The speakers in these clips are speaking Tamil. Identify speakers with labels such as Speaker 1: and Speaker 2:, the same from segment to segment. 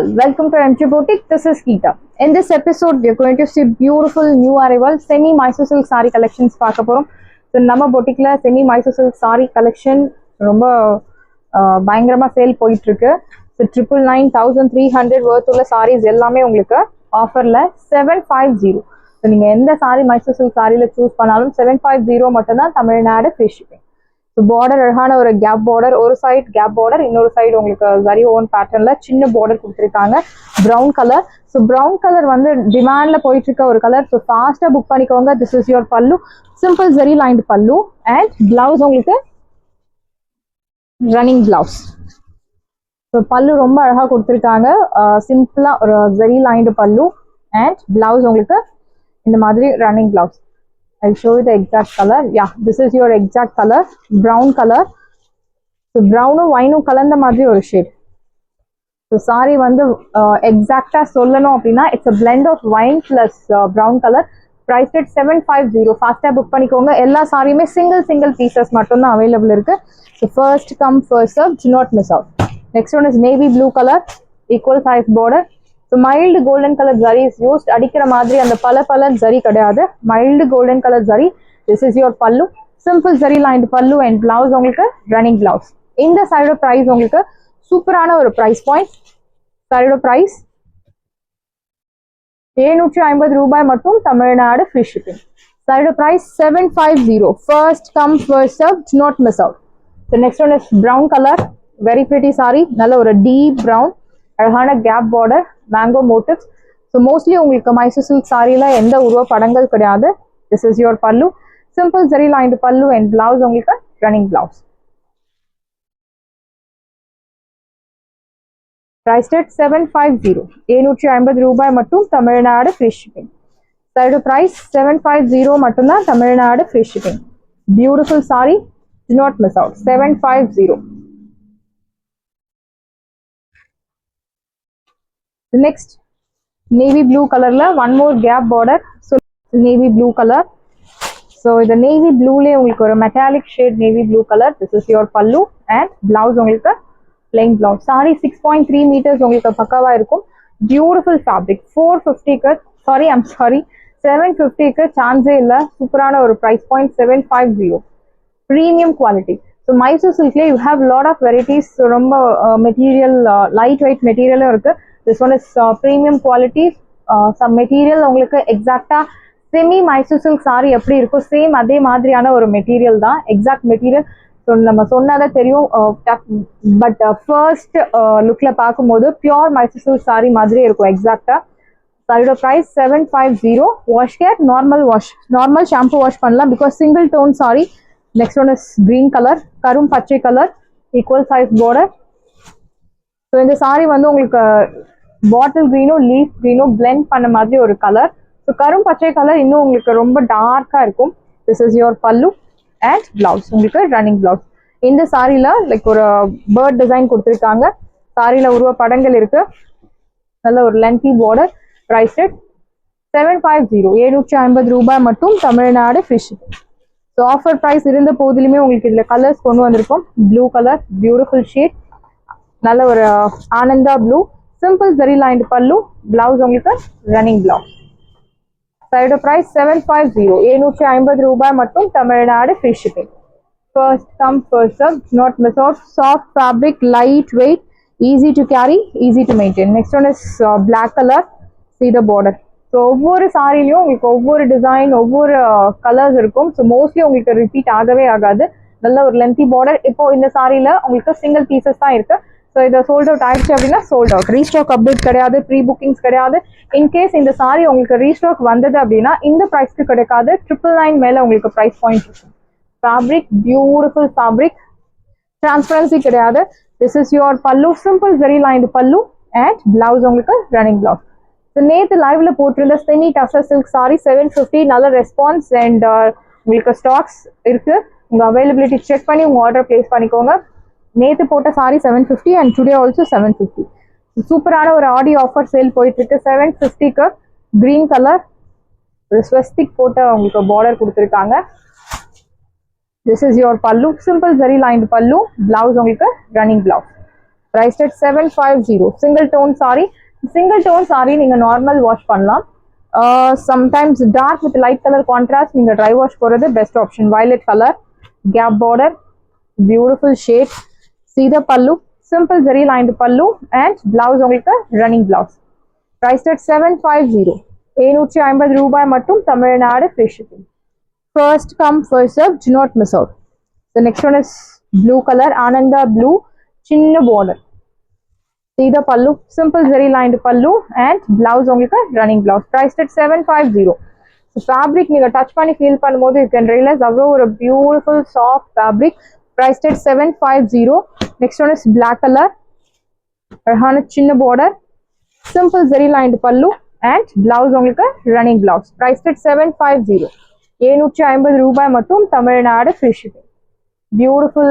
Speaker 1: all, welcome to MG Boutique. This is Geeta. In this episode, we are going to see beautiful new arrival semi Mysore silk saree collections. பார்க்க போறோம். So நம்ம boutique ல semi Mysore silk saree collection ரொம்ப பயங்கரமா சேல் போயிட்டு இருக்கு. So 999,300 worth உள்ள sarees எல்லாமே உங்களுக்கு ஆஃபர்ல 750. So நீங்க எந்த saree Mysore silk சாரியில சூஸ் பண்ணாலும் 750 மட்டும் தான் Tamil Nadu free shipping. So border அழகான ஒரு கேப் பார்டர், ஒரு சைட் கேப் பார்டர், இன்னொரு சைடு உங்களுக்கு வெரி ஓன் பேட்டர்ன்ல சின்ன பார்டர் கொடுத்துருக்காங்க. Brown colour. So brown colour வந்து டிமாண்ட்ல போயிட்டு இருக்க ஒரு கலர். ஸோ ஃபாஸ்டா புக் பண்ணிக்கோங்க. This is your pallu, simple zari lined pallu and blouse உங்களுக்கு ரன்னிங் பிளவுஸ். ஸோ பல்லு ரொம்ப அழகா கொடுத்துருக்காங்க. சிம்பிளா ஒரு zari lined pallu and blouse உங்களுக்கு இந்த மாதிரி running blouse. I'll show you the exact color. Yeah, this is your exact color, brown color. So brown and wine கலந்த மாதிரி ஒரு shade. So saree வந்து exact சொல்லணும் அப்படின்னா it's a blend of wine plus brown color. Priced at 750. Fast book பண்ணிக்கோங்க. எல்லா சாரியுமே single pieces மட்டும் தான் available இருக்கு. So first come first serve, do not miss out. Next one is navy blue color, equal size border. So mild golden color zari is used. அடிக்கிற மாதிரி அந்த பல zari கிடையாது. mild golden color zari. This is your pallu. Simple zari lined pallu and blouse உங்களுக்கு running blouse. இந்த சைடு price உங்களுக்கு சூப்பரான ஒரு price point. சைடு price 750 ரூபாய் மட்டும் Tamil Nadu free shipping. Side price 750. First come first serve, do not miss out. The next one is brown color. Very pretty saree. நல்ல ஒரு deep brown. அழகான கேப் border, mango motifs. So mostly உங்களுக்கு மைசூர் சில்க் சாரியில எந்த உருவ படங்கள் கிடையாது. This is your pallu, simple zari lined pallu and blouse உங்களுக்கு ரன்னிங் பிளவுஸ். Priced at 750. 750 ரூபாய் மட்டும் Tamil Nadu free shipping. Side price 750 மட்டும்தான் Tamil Nadu free shipping. Beautiful sari, do not miss out. 750. Next, navy blue color la one more gap border. So navy blue color. So the navy blue le ungalku or metallic shade navy blue color. This is your pallu and blouse ungalku plain blouse. Saree 6.3 meters ungalku pakkava irukum. Beautiful fabric. 450 ku I'm sorry 750 ku chance illa. Superana or price point 750. Premium quality. So Mysore silk le you have lot of varieties. So romba material lightweight material irukku. This one is premium quality. Some material உங்களுக்கு எக்ஸாக்டா செமி மைசூர் சில்க் சாரி எப்படி இருக்கும் சேம் அதே மாதிரியான ஒரு மெட்டீரியல் தான். எக்ஸாக்ட் மெட்டீரியல் நம்ம சொன்னாதே தெரியும். பட் ஃபர்ஸ்ட் லுக்ல பார்க்கும்போது பியூர் மைசூர் சில்க் சாரி மாதிரி இருக்கும் எக்ஸாக்டா. சாரியோட price 750. Wash care normal wash, normal shampoo wash பண்ணலாம் because single tone sari. Next one is green colour, கரும் பச்சை colour, equal size border. So இந்த சாரி வந்து உங்களுக்கு பாட்டில் கிரீனும் லீஃப் கிரீனும் பிளெண்ட் பண்ண மாதிரி ஒரு கலர். ஸோ கரும் பச்சை கலர் இன்னும் உங்களுக்கு ரொம்ப டார்க்கா இருக்கும். திஸ் இஸ் யுவர் பல்லு அண்ட் பிளவுஸ் உங்களுக்கு ரன்னிங் பிளவுஸ். இந்த சாரியில லைக் ஒரு பேர்ட் டிசைன் கொடுத்துருக்காங்க. சாரியில உருவ படங்கள் இருக்கு. நல்ல ஒரு லென்த்தி பார்டர். Price rate 750. 750 ரூபாய் மட்டும் Tamil Nadu free shipping. So offer price இருந்த போதிலுமே உங்களுக்கு இதுல கலர்ஸ் கொண்டு வந்திருக்கும். ப்ளூ கலர், பியூட்டிஃபுல் ஷேட், நல்ல ஒரு Ananda blue, simple zari lined pallu, blouse உங்களுக்கு ரன்னிங் பிளவுஸ். Side price 750. 750 ரூபாய் மட்டும் Tamil Nadu free shipping. First come first serve, not miss out. Soft fabric, light weight, easy to carry, easy to maintain. Next one is black colour, see the border. ஸோ ஒவ்வொரு சாரிலையும் உங்களுக்கு ஒவ்வொரு டிசைன் ஒவ்வொரு கலர்ஸ் இருக்கும். ஸோ மோஸ்ட்லி உங்களுக்கு ரிப்பீட் ஆகவே ஆகாது. நல்ல ஒரு லென்த்தி பார்டர். இப்போ இந்த சாரியில உங்களுக்கு சிங்கிள் பீசஸ் தான் இருக்கு. ஸோ இதை சோல்ட் அவுட் ஆயிடுச்சு அப்படின்னா சோல்ட் அவுட். ரீஸ்டாக் அப்டேட் கிடையாது, ப்ரீ புக்கிங்ஸ் கிடையாது. இன்கேஸ் இந்த சாரி உங்களுக்கு ரீஸ்டாக் வந்தது அப்படின்னா இந்த ப்ரைஸ்க்கு கிடைக்காது. 999 மேல உங்களுக்கு ப்ரைஸ் பாயிண்ட் இருக்கும். ஃபேப்ரிக் பியூட்டிஃபுல் ஃபேப்ரிக், டிரான்ஸ்பரன்சி கிடையாது. This is your pallu, simple very lined pallu and blouse உங்களுக்கு ரன்னிங் பிளவுஸ். ஸோ நேற்று லைவ்ல போட்டிருந்த செமி டசர் சில்க் சாரி 750 நல்ல ரெஸ்பான்ஸ் அண்ட் உங்களுக்கு ஸ்டாக்ஸ் இருக்கு. உங்க அவைலபிலிட்டி செக் பண்ணி உங்க ஆர்டர் பிளேஸ் பண்ணிக்கோங்க. நேற்று போட்ட சாரி 750 அண்ட் டுடே ஆல்சோ 750. சூப்பரான ஒரு ஆடி ஆஃபர் சேல் போயிட்டு இருக்கு. 750க்கு கிரீன் கலர் ஒரு ஸ்வஸ்திக் போட்ட உங்களுக்கு பார்டர் கொடுத்துருக்காங்க. This is your pallu, simple very lined pallu, blouse உங்களுக்கு running blouse. priced at 750. Single tone saree. Single tone saree நீங்க normal wash பண்ணலாம். Sometimes dark with light color contrast நீங்க dry wash போறது best option. Violet color, gap border, beautiful shade. See the pallu, simple zari lined pallu and blouse உங்களுக்கு running blouse. Priced at 750. 750 ரூபாய் மட்டும் Tamil Nadu free shipping. First come first serve, do not miss out. The next one is blue color, Ananda blue, chinna border. See the pallu, simple zari lined pallu and blouse உங்களுக்கு running blouse. Priced at 750. So fabric நீங்க touch பண்ணி feel பண்ணும்போது you can realize அவ்வளோ ஒரு beautiful soft fabric. Priced at 750. Next one is black color, அழகான சின்ன border, simple zari lined pallu and blouse உங்களுக்கு running blouse. Priced at 750. 750 ரூபாய் மட்டும் Tamil Nadu free shipping. Beautiful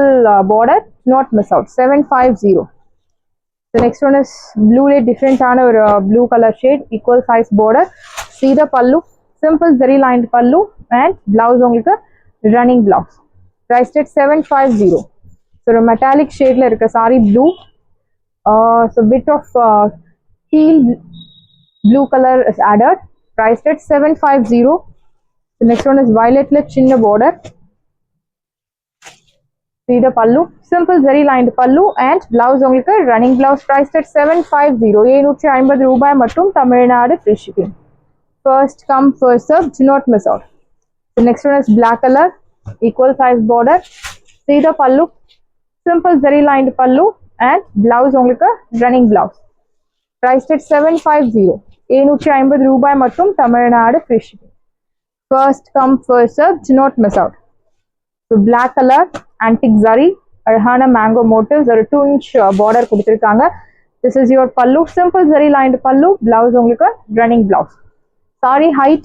Speaker 1: border, not miss out. 750. The next one is blue le different ஆன ஒரு blue color shade, equal size border. See the pallu, simple zari lined pallu and blouse உங்களுக்கு running blouse. Priced at 750. So a metallic shade la irukka saree blue. So bit of teal blue color is added. Priced at 750. The next one is violet le chinna border. See the pallu, simple zari lined pallu and blouse உங்களுக்கு running blouse. Priced at 750. 750 ரூபாய் மட்டும் Tamil Nadu free shipping. First come first serve, do not miss out. The next one is black color, equal size border. See the pallu, simple zari lined pallu and blouse உங்களுக்கு running blouse. Priced at 750. 750 ரூபாய் மட்டும் Tamil Nadu free shipping. First come first serve, do not miss out. So black color, antique zari, அழகான mango motifs, ஒரு 2-inch border கொடுத்திருக்காங்க. This is your pallu, simple zari lined pallu, blouse உங்களுக்கு running blouse. Saree height,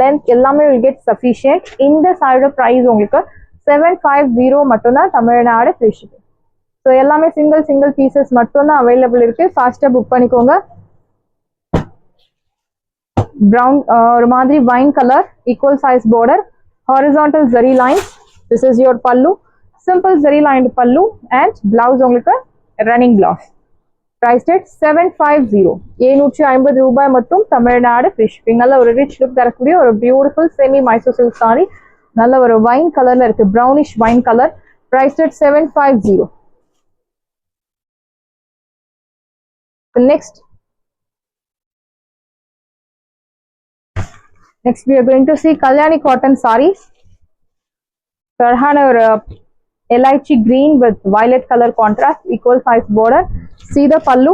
Speaker 1: length எல்லாமே will get sufficient. இந்த சாரியோட price உங்களுக்கு 750 மட்டும்தான் தமிழ்நாடு free shipping. So எல்லாமே single pieces மட்டும்தான் available இருக்கு. Faster book பண்ணிக்கோங்க. Brown ஒரு மாதிரி wine color, equal size border, horizontal zari lines. This is your pallu, simple zari lined pallu and blouse உங்களுக்கு running blouse. Priced at 750. 750 ரூபாய் மட்டும் தமிழ்நாடு free shipping. நல்ல ஒரு rich look தரக்கூடிய ஒரு beautiful semi Mysore silk saree. நல்ல ஒரு wine colorல இருக்கு, brownish wine color. Priced at 750. Next we are going to see Kalyani cotton sarees. Sarhana or elaichi green with violet color contrast, equal size border. See the pallu,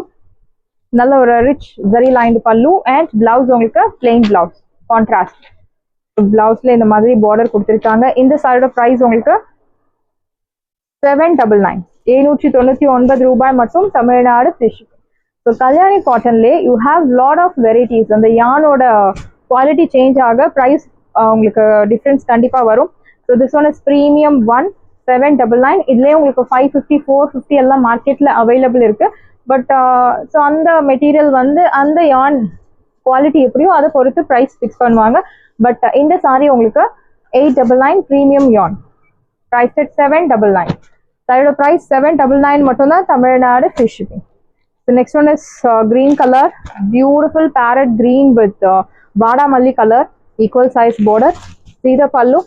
Speaker 1: nalla or rich zari lined pallu and blouse உங்களுக்கு plain blouse contrast. Blouse la இந்த மாதிரி border கொடுத்திருக்காங்க. இந்த சாரியோட price உங்களுக்கு 799. 799 ரூபாய் மட்டும் Tamil Nadu free shipping. So Kalyani cotton le you have lot of varieties. அந்த yarn ஓட quality change ஆக price உங்களுக்கு difference கண்டிப்பா வரும். So this one is premium one, 799. இதுலயே உங்களுக்கு 550, 450 எல்லாம் மார்க்கெட்ல அவைலபிள் இருக்கு. பட் ஸோ அந்த மெட்டீரியல் வந்து அந்த yarn குவாலிட்டி எப்படியோ அதை பொறுத்து price ஃபிக்ஸ் பண்ணுவாங்க. பட் இந்த சாரி உங்களுக்கு 899 premium yarn. Priced at 799. சாரியோட price 799 மட்டும்தான் Tamil Nadu free shipping. The next one is green color, beautiful parrot green with Vadamalli color, equal size border. See the pallu,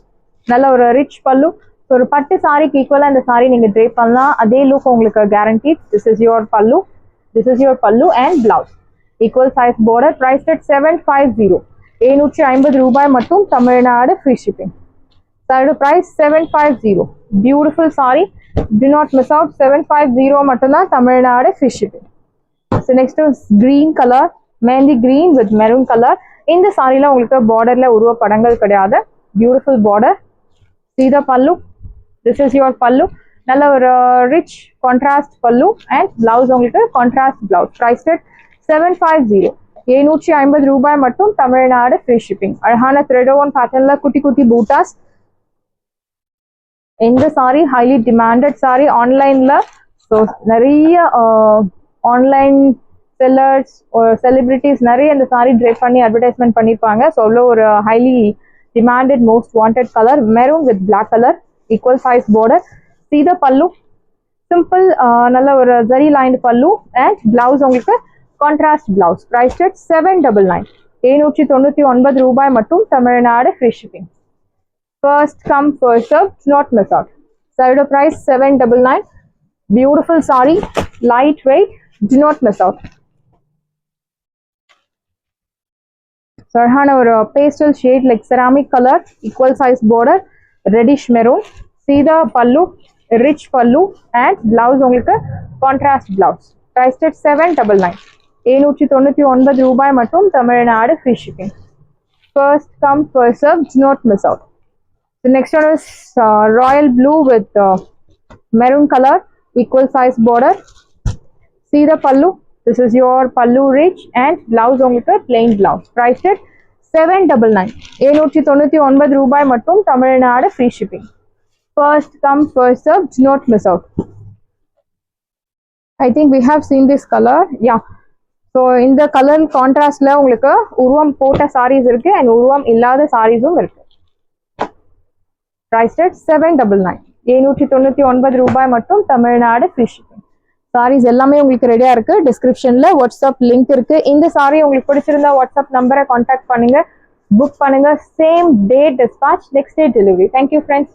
Speaker 1: நல்ல ஒரு rich pallu. So ஒரு பட்டு சாரிக்கு ஈக்குவலா இந்த சாரி நீங்க drape பண்ணலாம். அதே look உங்களுக்கு guaranteed. This is your pallu. This is your pallu and blouse. Equal size border. Priced at 750. 750 ரூபாய் மட்டும் தமிழ்நாடு free shipping. சாரியோட price 750. Beautiful saree. Do not miss out. 750 மட்டும்தான் Tamil Nadu free shipping. So next is green color, mehndi green with maroon color. இந்த சாரில உங்களுக்கு borderல உருவ படங்கள் கிடையாது. Beautiful border. See the pallu. This is your pallu. நல்ல ஒரு rich contrast pallu and blouse உங்களுக்கு contrast blouse. Priced at 750. 750 ரூபாய் மட்டும் தமிழ்நாடு free shipping. அழகான thread woven patternல குட்டி குட்டி bootas. இந்த சாரி highly demanded சாரி ஆன்லைன்ல. So நிறைய ஆன்லைன் செல்லர்ஸ் செலிபிரிட்டிஸ் நிறைய இந்த சாரி ட்ரேப் பண்ணி அட்வர்டைஸ்மெண்ட் பண்ணியிருப்பாங்க. ஸோ அவ்வளோ ஒரு highly demanded most wanted colour maroon with black colour, equal size border. See the pallu, simple நல்ல ஒரு zari lined pallu and blouse உங்களுக்கு கான்ட்ராஸ்ட் பிளவுஸ். Priced at 799. 799 ரூபாய் மட்டும். Tamil Nadu free shipping. First come first serve, not miss out. Sareedo price 799. Beautiful saree, lightweight, do not miss out. So I have a pastel shade like ceramic color, equal size border, reddish maroon. See the pallu, rich pallu and blouse உங்களுக்கு contrast blouse. Priced at 799. 799 ரூபாய் மட்டும். Tamil Nadu free shipping. First come first serve, do not miss out. The next one is royal blue with maroon color, equal size border. See the pallu. This is your pallu rich and blouse உங்களுக்கு plain blouse. Priced at 799. 799 ரூபாய் மட்டும். Tamil Nadu free shipping. First come first serve, do not miss out. I think we have seen this color. Yeah. So இந்த கலர் கான்ட்ராஸ்ட்ல உங்களுக்கு உருவம் போட்ட sarees இருக்கு and உருவம் இல்லாத sareesum இருக்கு. Priced at 799. 799 ரூபாய் மட்டும். Tamil Nadu free shipping. சாரீஸ் எல்லாமே உங்களுக்கு ரெடியா இருக்கு. டிஸ்கிரிப்ஷன்ல வாட்ஸ்அப் லிங்க் இருக்கு. இந்த சாரி உங்களுக்கு பிடிச்சிருந்தா வாட்ஸ்அப் நம்பரை கான்டாக்ட் பண்ணுங்க, புக் பண்ணுங்க. Same day dispatch, next day delivery. Thank you friends.